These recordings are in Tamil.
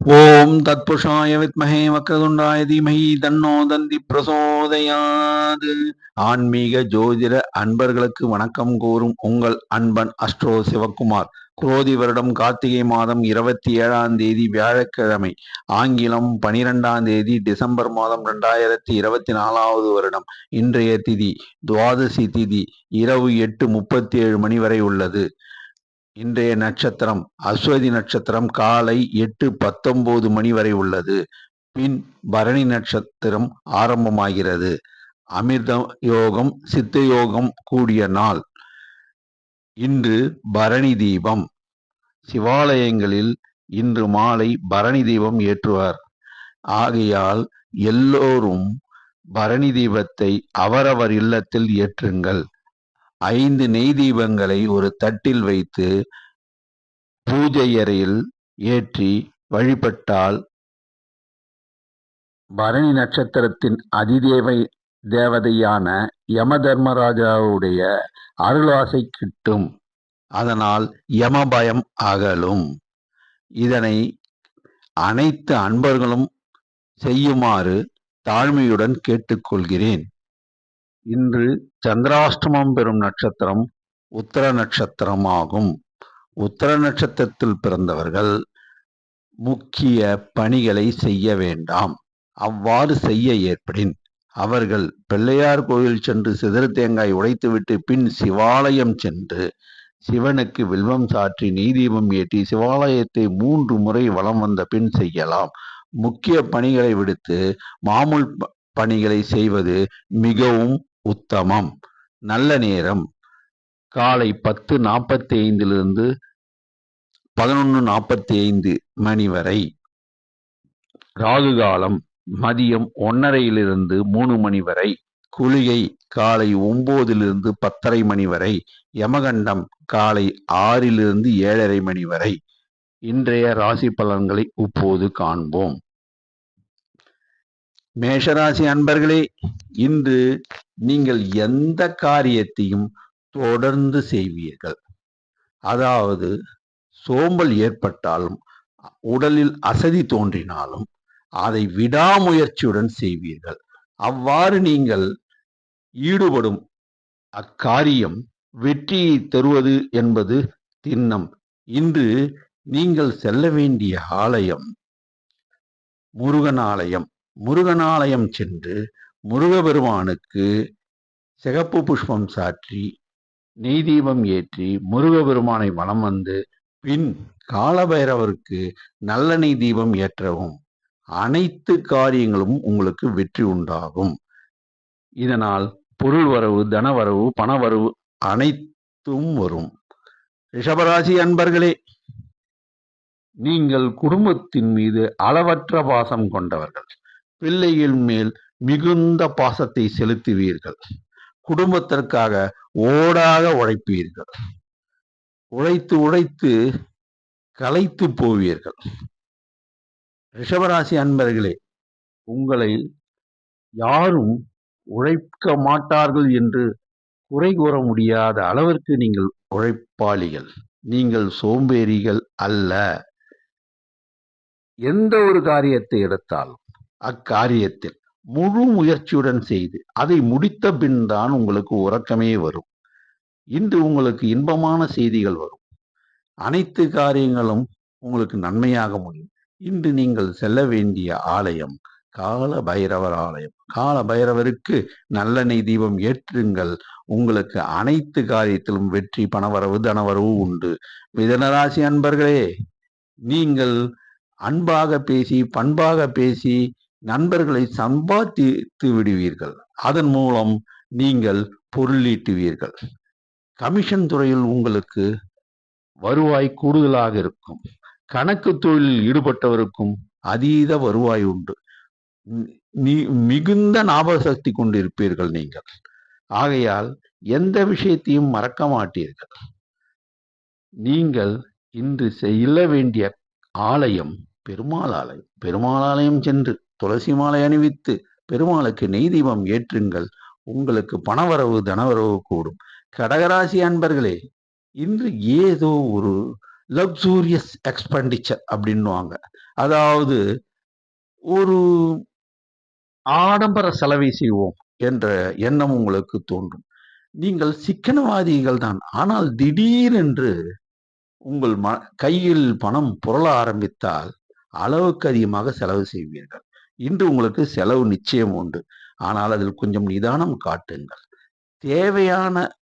ஓம் தத்புருஷாய வித்மஹே வக்ரதுண்டாய தீமஹி தன்னோ தந்தி பிரசோதயாது. ஆன்மீக ஜோதிட அன்பர்களுக்கு வணக்கம் கூறும் உங்கள் அன்பன் அஸ்ட்ரோ சிவக்குமார். குரோதி வருடம் கார்த்திகை மாதம் 27ஆம் தேதி வியாழக்கிழமை, ஆங்கிலம் 12ஆம் தேதி டிசம்பர் மாதம் 2024வது வருடம். இன்றைய திதி துவாதசி திதி, இரவு 8:37 மணி வரை உள்ளது. இன்றைய நட்சத்திரம் அஸ்வதி நட்சத்திரம், காலை 8:19 மணி வரை உள்ளது. பின் பரணி நட்சத்திரம் ஆரம்பமாகிறது. அமிர்த யோகம் சித்த யோகம் கூடிய நாள். இன்று பரணி தீபம். சிவாலயங்களில் இன்று மாலை பரணி தீபம் ஏற்றுவார். ஆகையால் எல்லோரும் பரணி தீபத்தை அவரவர் இல்லத்தில் ஏற்றுங்கள். 5 நெய் தீபங்களை ஒரு தட்டில் வைத்து பூஜை அறையில் ஏற்றி வழிபட்டால் பரணி நட்சத்திரத்தின் தேவதையான யம தர்மராஜாவுடைய அருளாசை கிட்டும். அதனால் யம பயம் அகலும். இதனை அனைத்து அன்பர்களும் செய்யுமாறு தாழ்மையுடன் கேட்டுக்கொள்கிறேன். இன்று சந்திராஷ்டமம் பெறும் நட்சத்திரம் உத்தர நட்சத்திரமாகும். உத்தர நட்சத்திரத்தில் பிறந்தவர்கள் முக்கிய பணிகளை செய்ய வேண்டாம். அவ்வாறு செய்ய ஏற்படின் அவர்கள் பிள்ளையார் கோயில் சென்று சிதறு தேங்காய் உடைத்துவிட்டு பின் சிவாலயம் சென்று சிவனுக்கு வில்வம் சாற்றி நெய்தீபம் ஏற்றி சிவாலயத்தை 3 முறை வலம் வந்த பின் செய்யலாம். முக்கிய பணிகளை விடுத்து மாமூல் பணிகளை செய்வது மிகவும் உத்தமம். நல்ல நேரம் காலை 10:45 11:45 மணி வரை. ராகு காலம் மதியம் 1:30 3 மணி வரை. குளிகை காலை 9 10:30 மணி வரை. யமகண்டம் காலை 6 7:30 மணி வரை. இன்றைய ராசி பலன்களை இப்போது காண்போம். மேஷராசி அன்பர்களே, இன்று நீங்கள் எந்த காரியத்தையும் தொடர்ந்து செய்வீர்கள். அதாவது சோம்பல் ஏற்பட்டாலும் உடலில் அசதி தோன்றினாலும் அதை விடாமுயற்சியுடன் செய்வீர்கள். அவ்வாறு நீங்கள் ஈடுபடும் அக்காரியம் வெற்றியை தருவது என்பது திண்ணம். இன்று நீங்கள் செல்ல வேண்டிய ஆலயம் முருகனாலயம். முருகனாலயம் சென்று முருகபெருமானுக்கு சிகப்பு புஷ்பம் சாற்றி நெய்தீபம் ஏற்றி முருகபெருமானை வலம் வந்து பின் காலபைரவருக்கு நல்லெண்ணெய் தீபம் ஏற்றவும். அனைத்து காரியங்களும் உங்களுக்கு வெற்றி உண்டாகும். இதனால் பொருள் வரவு, தனவரவு, பணவரவு அனைத்தும் வரும். ரிஷபராசி அன்பர்களே, நீங்கள் குடும்பத்தின் மீது அளவற்ற பாசம் கொண்டவர்கள். பிள்ளைகள் மேல் மிகுந்த பாசத்தை செலுத்துவீர்கள். குடும்பத்திற்காக ஓடாக உழைப்பீர்கள். உழைத்து உழைத்து களைத்து போவீர்கள். ரிஷபராசி அன்பர்களே, உங்களை யாரும் உழைக்க மாட்டார்கள் என்று குறை கூற முடியாத அளவிற்கு நீங்கள் உழைப்பாளிகள். நீங்கள் சோம்பேறிகள் அல்ல. எந்த ஒரு காரியத்தை எடுத்தாலும் அக்காரியத்தில் முழு முயற்சியுடன் செய்து அதை முடித்த பின் தான் உங்களுக்கு உறக்கமே வரும். இன்று உங்களுக்கு இன்பமான செய்திகள் வரும். அனைத்து காரியங்களும் உங்களுக்கு நன்மையாக முடியும். இன்று நீங்கள் செல்ல வேண்டிய ஆலயம் கால பைரவர் ஆலயம். கால பைரவருக்கு நல்லெண்ணெய் தீபம் ஏற்றுங்கள். உங்களுக்கு அனைத்து காரியத்திலும் வெற்றி, பணவரவு, தனவரவு உண்டு. மிதுனராசி அன்பர்களே, நீங்கள் அன்பாக பேசி பண்பாக பேசி நண்பர்களை சம்பாதித்து விடுவீர்கள். அதன் மூலம் நீங்கள் பொருளீட்டுவீர்கள். கமிஷன் துறையில் உங்களுக்கு வருவாய் கூடுதலாக இருக்கும். கணக்கு தொழிலில் ஈடுபட்டவருக்கும் அதீத வருவாய் உண்டு. மிகுந்த ஞாபக சக்தி கொண்டிருப்பீர்கள் நீங்கள். ஆகையால் எந்த விஷயத்தையும் மறக்க மாட்டீர்கள். நீங்கள் இன்று செல்ல வேண்டிய ஆலயம் பெருமாள் ஆலயம். பெருமாள் ஆலயம் சென்று துளசி மாலை அணிவித்து பெருமாளுக்கு நெய் தீபம் ஏற்றுங்கள். உங்களுக்கு பணவரவு, தனவரவு கூடும். கடகராசி அன்பர்களே, இன்று ஏதோ ஒரு லக்ஸூரியஸ் எக்ஸ்பெண்டிச்சர் அப்படின்னுவாங்க. அதாவது ஒரு ஆடம்பர செலவை செய்வோம் என்ற எண்ணம் உங்களுக்கு தோன்றும். நீங்கள் சிக்கனவாதிகள் தான். ஆனால் திடீரென்று உங்கள் கையில் பணம் புரள ஆரம்பித்தால் அளவுக்கு அதிகமாக செலவு செய்வீர்கள். இன்று உங்களுக்கு செலவு நிச்சயம் உண்டு. ஆனால் அதில் கொஞ்சம் நிதானம் காட்டுங்கள். தேவையான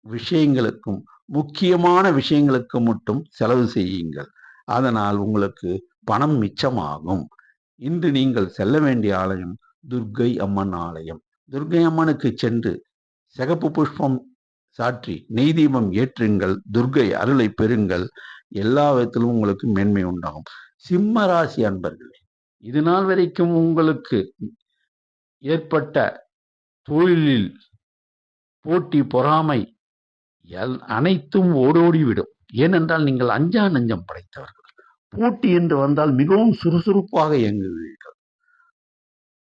விஷயங்களுக்கும், முக்கியமான விஷயங்களுக்கு மட்டும் செலவு செய்யுங்கள். அதனால் உங்களுக்கு பணம் மிச்சமாகும். இன்று நீங்கள் செல்ல வேண்டிய ஆலயம் துர்க்கை அம்மன் ஆலயம். துர்க்கை அம்மனுக்கு சென்று சிகப்பு புஷ்பம் சாற்றி நெய் தீபம் ஏற்றுங்கள். துர்க்கை அருளை பெறுங்கள். எல்லா விதத்திலும் உங்களுக்கு மேன்மை உண்டாகும். சிம்ம ராசி அன்பர்களே, இது நாள் வரைக்கும் உங்களுக்கு ஏற்பட்ட தொழிலில் போட்டி, பொறாமை அனைத்தும் ஓடோடிவிடும். ஏனென்றால் நீங்கள் அஞ்சா நெஞ்சம் படைத்தவர்கள். போட்டி என்று வந்தால் மிகவும் சுறுசுறுப்பாக இயங்குவீர்கள்.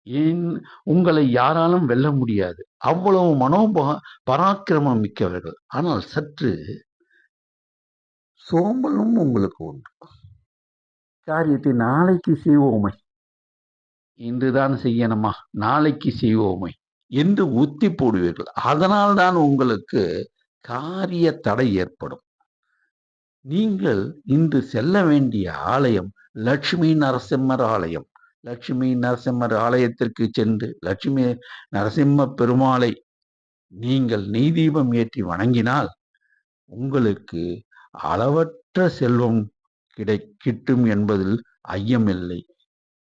ஏன் உங்களை யாராலும் வெல்ல முடியாது. அவ்வளவு பராக்கிரமம் மிக்கவர்கள். ஆனால் சற்று சோம்பலும் உங்களுக்கு உண்டு. காரியத்தை நாளைக்கு செய்வோமே, இன்றுதான் செய்யணுமா, நாளைக்கு செய்வோமே என்று ஒத்தி போடுவீர்கள். அதனால் தான் உங்களுக்கு காரிய தடை ஏற்படும். நீங்கள் இன்று செல்ல வேண்டிய ஆலயம் லட்சுமி நரசிம்மர் ஆலயம். லட்சுமி நரசிம்மர் ஆலயத்திற்கு சென்று லட்சுமி நரசிம்ம பெருமாளை நீங்கள் நெய் தீபம் ஏற்றி வணங்கினால் உங்களுக்கு அளவற்ற செல்வம் கிட்டும் என்பதில் ஐயமில்லை.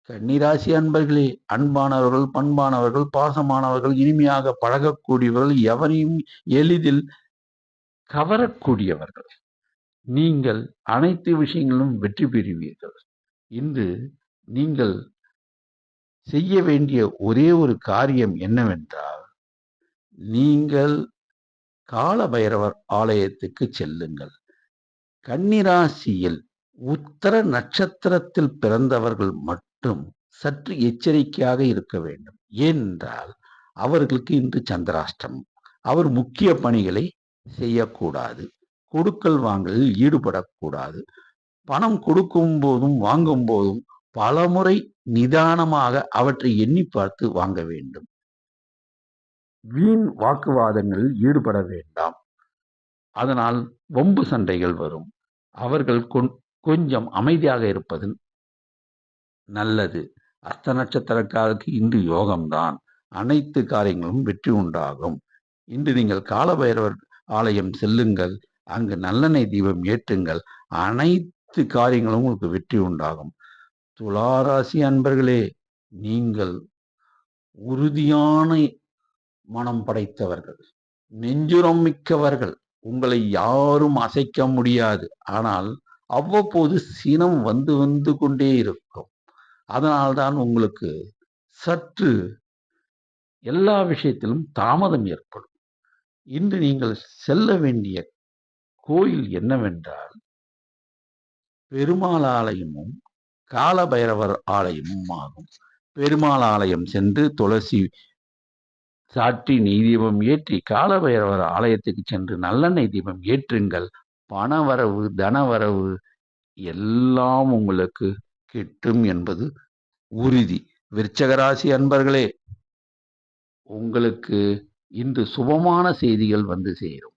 கன்னிராசி அன்பர்களே, அன்பானவர்கள், பண்பானவர்கள், பாசமானவர்கள், இனிமையாக பழகக்கூடியவர்கள், எவரையும் எளிதில் கவரக்கூடியவர்கள். நீங்கள் அனைத்து விஷயங்களிலும் வெற்றி பெறுவீர்கள். இன்று நீங்கள் செய்ய வேண்டிய ஒரே ஒரு காரியம் என்னவென்றால், நீங்கள் கால பைரவர் ஆலயத்துக்கு செல்லுங்கள். கன்னிராசியில் உத்தர நட்சத்திரத்தில் பிறந்தவர்கள் மட்டும் சற்று எச்சரிக்கையாக இருக்க வேண்டும். ஏனென்றால் அவர்களுக்கு இன்று சந்திராஷ்டமம். அவர் முக்கிய பணிகளை செய்யக்கூடாது. கொடுக்கல் வாங்கலில் ஈடுபடக்கூடாது. பணம் கொடுக்கும் போதும் வாங்கும் போதும் பலமுறை நிதானமாக அவற்றை எண்ணி பார்த்து வாங்க வேண்டும். வீண் வாக்குவாதங்களில் ஈடுபட வேண்டாம். அதனால் வம்பு சண்டைகள் வரும். அவர்கள் கொஞ்சம் அமைதியாக இருப்பது நல்லது. அஸ்த நட்சத்திரக்காரருக்கு இன்று யோகம்தான். அனைத்து காரியங்களும் வெற்றி உண்டாகும். இன்று நீங்கள் காலபைரவர் ஆலயம் செல்லுங்கள். அங்கு நல்லெண்ணெய் தீபம் ஏற்றுங்கள். அனைத்து காரியங்களும் உங்களுக்கு வெற்றி உண்டாகும். துளாராசி அன்பர்களே, நீங்கள் உறுதியான மனம் படைத்தவர்கள், நெஞ்சுரம் மிக்கவர்கள். உங்களை யாரும் அசைக்க முடியாது. ஆனால் அவ்வப்போது சினம் வந்து வந்து கொண்டே இருக்கும். அதனால்தான் உங்களுக்கு சற்று எல்லா விஷயத்திலும் தாமதம் ஏற்படும். இன்று நீங்கள் செல்ல வேண்டிய கோயில் என்னவென்றால், பெருமாள் ஆலயமும் கால பைரவர் ஆலயமும் ஆகும். பெருமாள் ஆலயம் சென்று துளசி சாற்றி நெய் தீபம் ஏற்றி, கால பைரவர் ஆலயத்துக்கு சென்று நல்லெண்ணெய் தீபம் ஏற்றுங்கள். பணவரவு, தனவரவு எல்லாம் உங்களுக்கு கிட்டும் என்பது உறுதி. விருச்சகராசி அன்பர்களே, உங்களுக்கு இன்று சுபமான செய்திகள் வந்து சேரும்.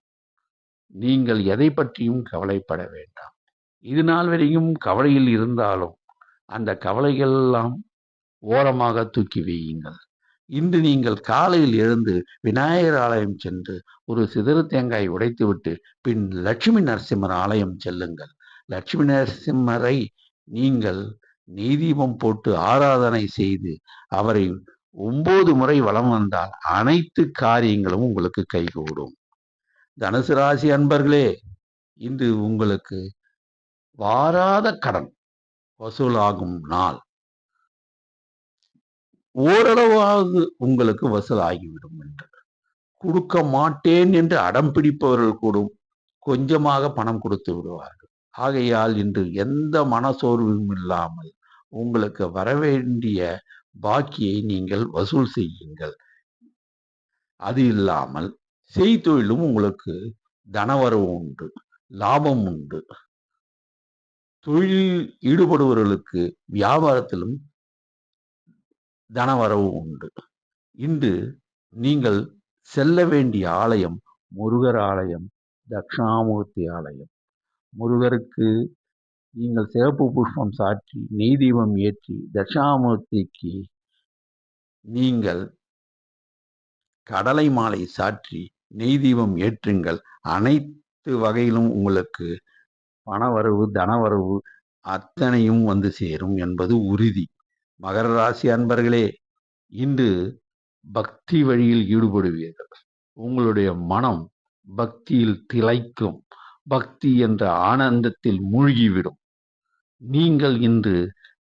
நீங்கள் எதை பற்றியும் கவலைப்பட வேண்டாம். இது நாள் வரையும் கவலையில் இருந்தாலும் அந்த கவலைகள் எல்லாம் ஓரமாக தூக்கி வையுங்கள். இன்று நீங்கள் காலையில் எழுந்து விநாயகர் ஆலயம் சென்று ஒரு சிதறு தேங்காய் உடைத்துவிட்டு பின் லட்சுமி நரசிம்மர் ஆலயம் செல்லுங்கள். லட்சுமி நரசிம்மரை நீங்கள் நெய் தீபம் போட்டு ஆராதனை செய்து அவரை 9 முறை வலம் வந்தால் அனைத்து காரியங்களும் உங்களுக்கு கைகூடும். தனுசு ராசி அன்பர்களே, இன்று உங்களுக்கு வாராத கடன் வசூலாகும் நாள். ஓரளவாவது உங்களுக்கு வசூலாகிவிடும். என்று கொடுக்க மாட்டேன் என்று அடம் பிடிப்பவர்கள் கூட கொஞ்சமாக பணம் கொடுத்து விடுவார்கள். ஆகையால் இன்று எந்த மனசோர்வும் இல்லாமல் உங்களுக்கு வரவேண்டிய பாக்கியை நீங்கள் வசூல் செய்யுங்கள். அது இல்லாமல் செய்தொழிலும் உங்களுக்கு தனவரவு உண்டு, லாபம் உண்டு. தொழிலில் ஈடுபடுபவர்களுக்கு வியாபாரத்திலும் தனவரவு உண்டு. இன்று நீங்கள் செல்ல வேண்டிய ஆலயம் முருகர் ஆலயம், தட்சிணாமூர்த்தி ஆலயம். முருகருக்கு நீங்கள் சிவப்பு புஷ்பம் சாற்றி நெய் தீபம் ஏற்றி, தட்சிணாமூர்த்திக்கு நீங்கள் கடலை மாலை சாற்றி நெய் தீபம் ஏற்றுங்கள். அனைத்து வகையிலும் உங்களுக்கு பணவரவு, தனவரவு அத்தனையும் வந்து சேரும் என்பது உறுதி. மகர ராசி அன்பர்களே, இன்று பக்தி வழியில் ஈடுபடுவீர்கள். உங்களுடைய மனம் பக்தியில் திளைக்கும். பக்தி என்ற ஆனந்தத்தில் மூழ்கிவிடும். நீங்கள் இன்று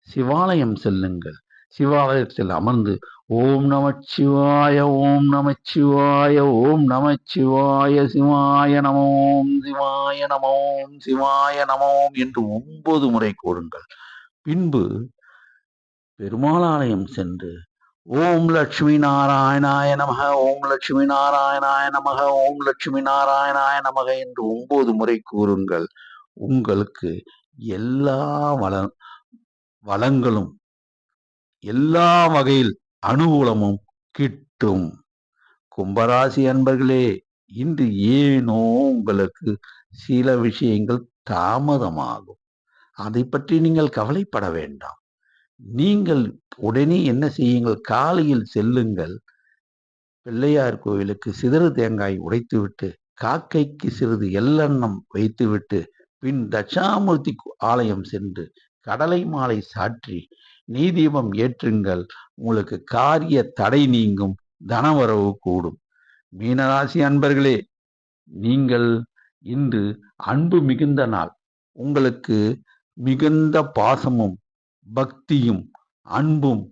சிவாலயம் செல்லுங்கள். சிவாலயத்தில் அமர்ந்து ஓம் நமச்சிவாய, ஓம் நமச்சிவாய, ஓம் நமச்சிவாய, சிவாய நமோம், சிவாய நமோம், சிவாய நமோம் என்று 9 முறை கூறுங்கள். பின்பு பெருமாள் ஆலயம் சென்று ஓம் லட்சுமி நாராயணாய நமக, ஓம் லட்சுமி நாராயணாய நமக, ஓம் லட்சுமி நாராயணாய நமக என்று 9 முறை கூறுங்கள். உங்களுக்கு எல்லா வளங்களும் எல்லா வகையில் அனுகூலமும் கிட்டும். கும்பராசி அன்பர்களே, இன்று ஏனோ உங்களுக்கு சில விஷயங்கள் தாமதமாகும். அதை பற்றி நீங்கள் கவலைப்பட வேண்டாம். நீங்கள் உடனே என்ன செய்யுங்கள், காலையில் செல்லுங்கள். பிள்ளையார் கோவிலுக்கு சிதறு தேங்காய் உடைத்துவிட்டு, காக்கைக்கு சிறிது எள்ளெண்ணம் வைத்துவிட்டு, பின் தட்சிணாமூர்த்தி ஆலயம் சென்று கடலை மாலை சாற்றி நெய் தீபம் ஏற்றுங்கள். உங்களுக்கு காரிய தடை நீங்கும், தனவரவு கூடும். மீனராசி அன்பர்களே, நீங்கள் இன்று அன்பு மிகுந்த நாள். உங்களுக்கு மிகுந்த பாசமும் பக்தியும் அன்பும்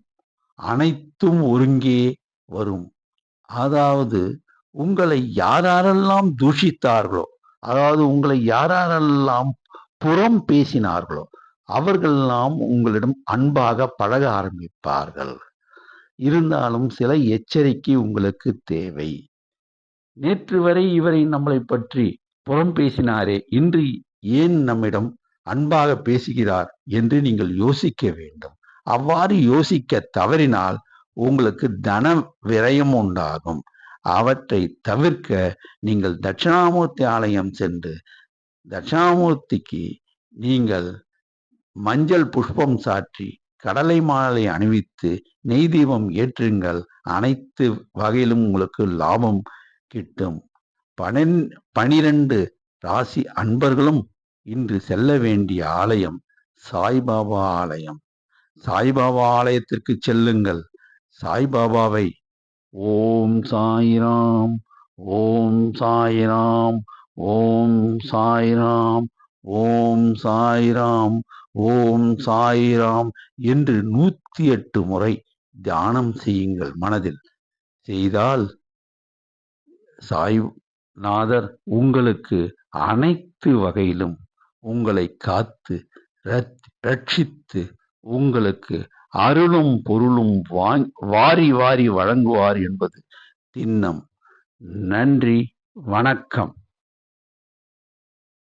அனைத்தும் ஒருங்கே வரும். அதாவது உங்களை யாரெல்லாம் தூஷித்தார்களோ, அதாவது உங்களை யாரெல்லாம் புறம் பேசினார்களோ, அவர்களெல்லாம் உங்களிடம் அன்பாக பழக ஆரம்பிப்பார்கள். இருந்தாலும் சில எச்சரிக்கை உங்களுக்கு தேவை. நேற்று வரை இவரை நம்மளை பற்றி புறம் பேசினாரே, இன்று ஏன் நம்மிடம் அன்பாக பேசுகிறார் என்று நீங்கள் யோசிக்க வேண்டும். அவ்வாறு யோசிக்க தவறினால் உங்களுக்கு தன விரயம் உண்டாகும். அவற்றை தவிர்க்க நீங்கள் தட்சிணாமூர்த்தி ஆலயம் சென்று தட்சிணாமூர்த்திக்கு நீங்கள் மஞ்சள் புஷ்பம் சாற்றி கடலை மாலை அணிவித்து நெய் தீபம் ஏற்றுங்கள். அனைத்து வகையிலும் உங்களுக்கு லாபம் கிட்டும். 12 ராசி அன்பர்களும் இன்று செல்ல வேண்டிய ஆலயம் சாய்பாபா ஆலயம். சாய்பாபா ஆலயத்திற்கு செல்லுங்கள். சாய்பாபாவை ஓம் சாய்ராம், ஓம் சாய்ராம், ஓம் சாய்ராம், ஓம் சாய்ராம், ஓம் சாய்ராம் என்று 108 முறை தியானம் செய்யுங்கள். மனதில் செய்தால் சாய்நாதர் உங்களுக்கு அனைத்து வகையிலும் உங்களை காத்து ரட்சித்து உங்களுக்கு அருளும் பொருளும் வாரி வாரி வழங்குவார் என்பது திண்ணம். நன்றி, வணக்கம்.